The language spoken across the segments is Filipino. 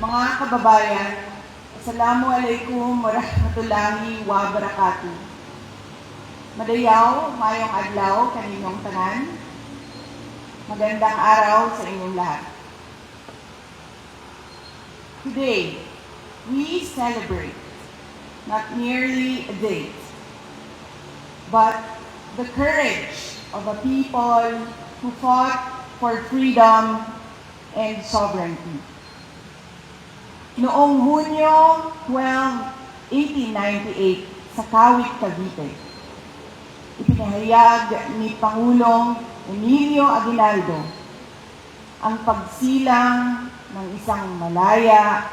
Mga kababayan, Assalamualaikum warahmatullahi wabarakatuh. Madayaw, mayong adlaw kaninyong tanan. Magandang araw sa inyong lahat. Today, we celebrate not merely a date, but the courage of a people who fought for freedom and sovereignty. Noong Hunyo 12, 1898 sa Kawit, Cavite, ipinahayag ni Pangulong Emilio Aguinaldo ang pagsilang ng isang malaya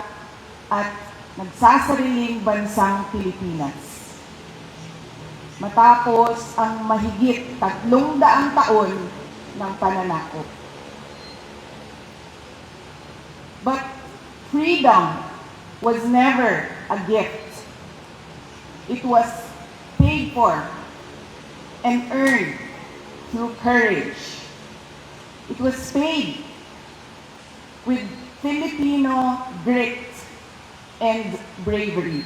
at nagsasariling bansang Pilipinas. Matapos ang mahigit 300 taon ng pananakop. But freedom was never a gift. It was paid for and earned through courage. It was paid with Filipino grit and bravery.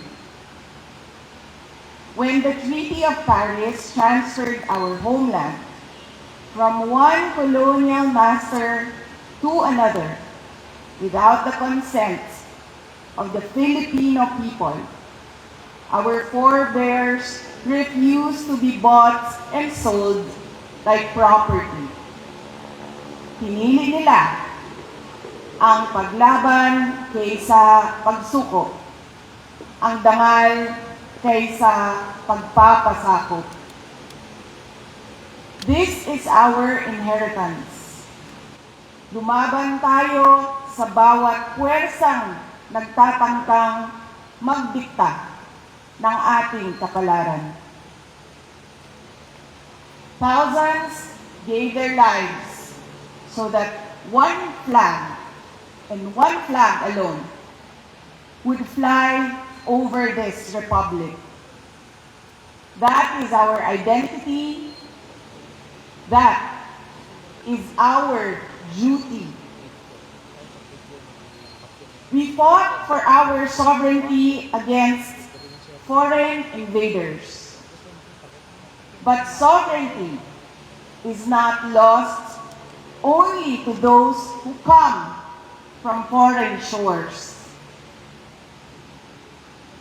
When the Treaty of Paris transferred our homeland from one colonial master to another, without the consent of the Filipino people, our forebears refused to be bought and sold like property. Pinili nila ang paglaban kaysa pagsuko, ang dangal kaysa pagpapasakop. This is our inheritance. Lumaban tayo sa bawat puwersang nagtatangkang magdikta ng ating kapalaran. Thousands gave their lives so that one flag and one flag alone would fly over this republic. That is our identity. That is our duty. We fought for our sovereignty against foreign invaders. But sovereignty is not lost only to those who come from foreign shores.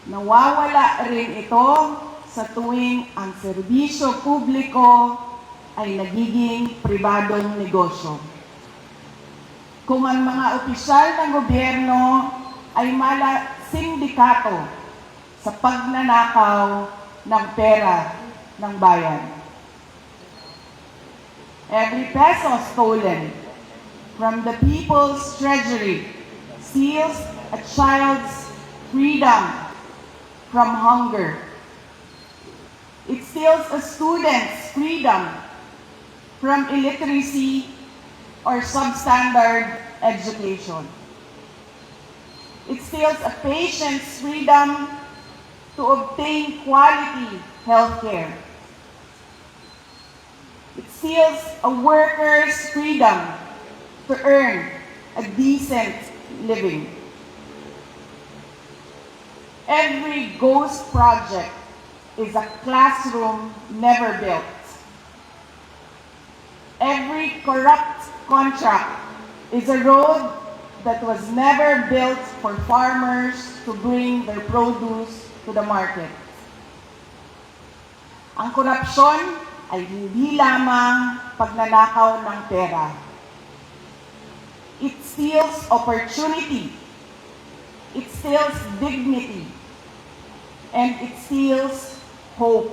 Nawawala rin ito sa tuwing ang serbisyo publiko ay nagiging pribadong negosyo. Kung ang mga opisyal ng gobyerno ay mala sindikato sa pagnanakaw ng pera ng bayan. Every peso stolen from the people's treasury steals a child's freedom from hunger. It steals a student's freedom from illiteracy or substandard education. It steals a patient's freedom to obtain quality health care. It steals a worker's freedom to earn a decent living. Every ghost project is a classroom never built. Every corrupt contract is a road that was never built for farmers to bring their produce to the market. Ang korupsyon ay hindi lamang pagnanakaw ng pera. It steals opportunity. It steals dignity. And it steals hope.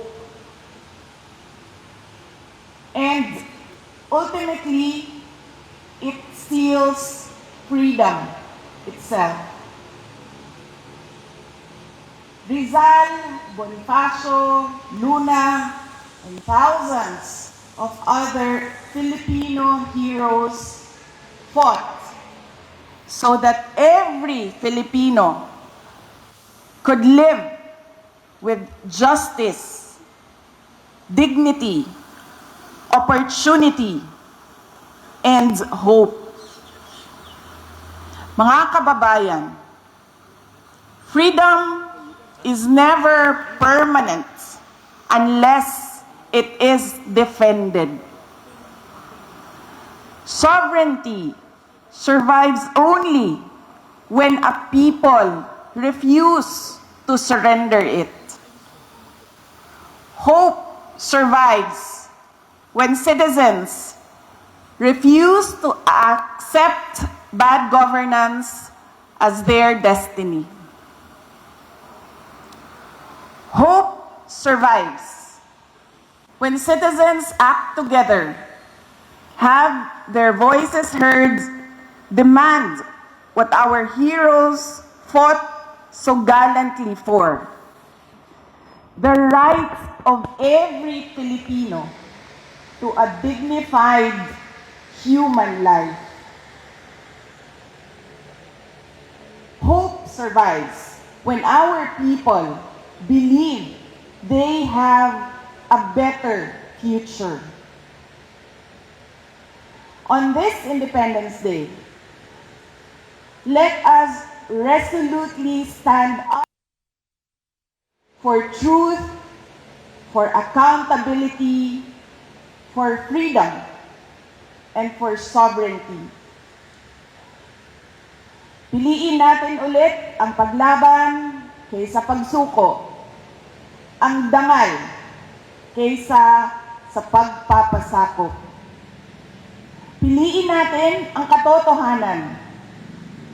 And ultimately, it steals freedom itself. Rizal, Bonifacio, Luna, and thousands of other Filipino heroes fought so that every Filipino could live with justice, dignity, opportunity, and hope. Mga kababayan, Freedom is never permanent unless it is defended. Sovereignty survives only when a people refuse to surrender it. Hope survives when citizens refuse to accept bad governance as their destiny. Hope survives when citizens act together, have their voices heard, demand what our heroes fought so gallantly for: the right of every Filipino to a dignified human life. Hope survives when our people believe they have a better future. On this Independence Day, let us resolutely stand up for truth, for accountability, for freedom, and for sovereignty. Piliin natin ulit ang paglaban kaysa pagsuko, ang dangal kaysa sa pagpapasakop. Piliin natin ang katotohanan.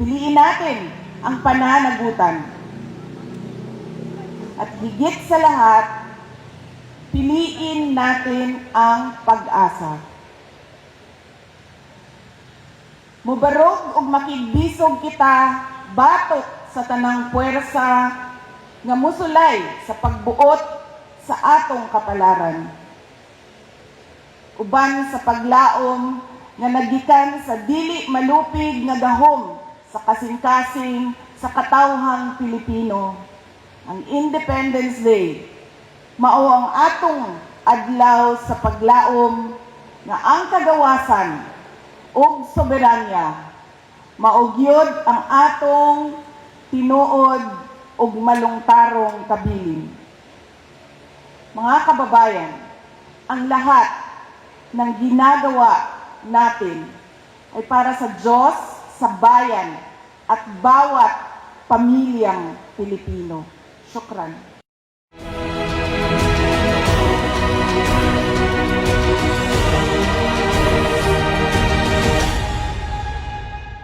Piliin natin ang pananagutan. At higit sa lahat, piliin natin ang pag-asa. Mubarog ug makigbisog kita batok sa tanang puwersa nga musulay sa pagbuot sa atong kapalaran. Uban sa paglaom nga nagikan sa dili malupig nga gahom sa kasing-kasing sa katawhang Pilipino. Ang Independence Day mao ang atong adlaw sa paglaom nga ang kagawasan ug soberanya mao gyud ang atong tinuod ug malungtarong kabilin. Mga kababayan, ang lahat ng ginagawa natin ay para sa Diyos, sa bayan, at bawat pamilyang Pilipino. Syukran.